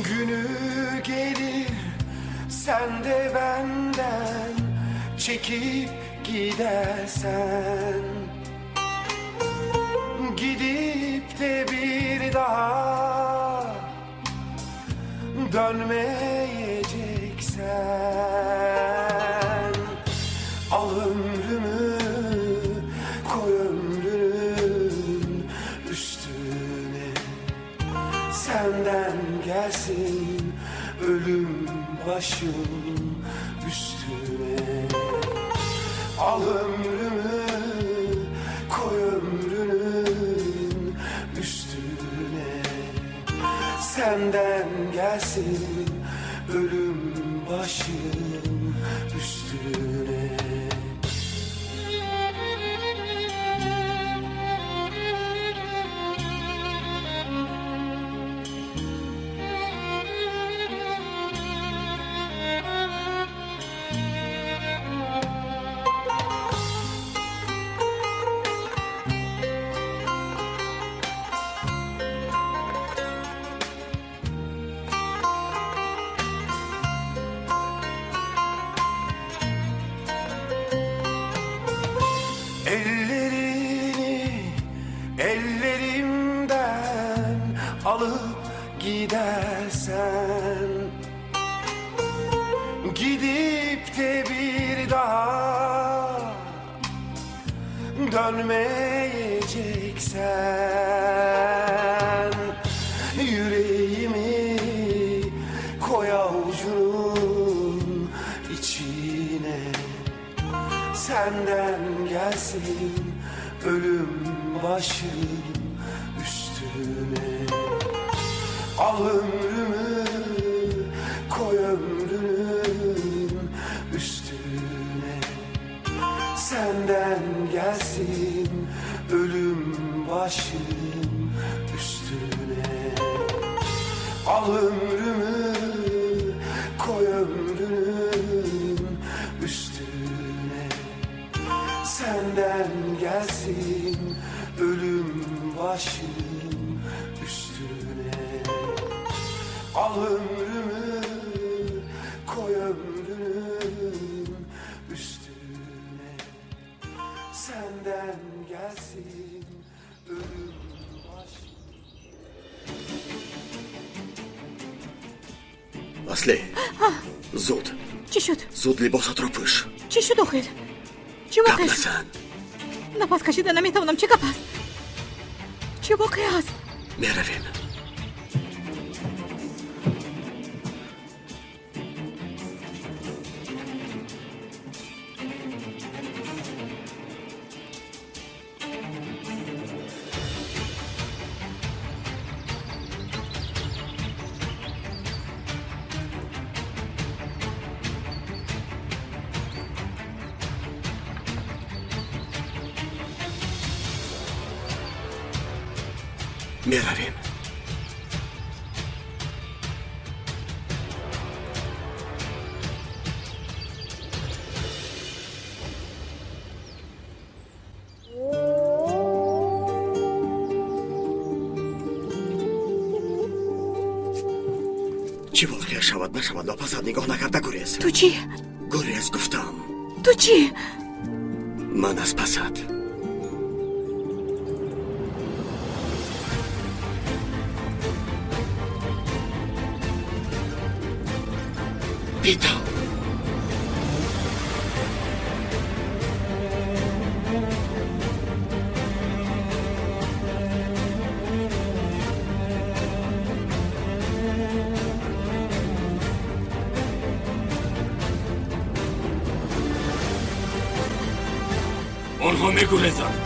Günü gelir sen de benden çekip gidersen, gidip de bir daha dönmeyeceksen, al ömrümü koy ömrünün üstüne, senden gelsin ölüm başım üstüne. Al ömrümü koy ömrünün üstüne, senden gelsin ölüm başım üstüne. Ellerini ellerimden alıp gidersen, gidip de bir daha dönmeyeceksen, yüreğimi koy avucunun içine, senden gelsin ölüm başım üstüne. Al ömrümü koy ömrünün üstüne, senden gelsin ölüm başım üstüne. Al ömrümü koy ömrünün üstüne, senden gelsin ölüm başım üstüne. Al ömrümü koy ömrünün üstüne, senden gelsin ölüm başım. Asli, zud. چی شد؟ زود لباسات رو پوش. چی شد آخر؟ چی واقع قبل شد؟ ازن نفس کشیدن نمیتونم. چی گپ است؟ چی واقع است؟ میرویم. میرویم. چی واقع شود نشود ناپسند نگاه نکرد نگریز. تو چی؟ گریز گفتم. تو چی؟ من از پسد. بیتا آنها میگریزند.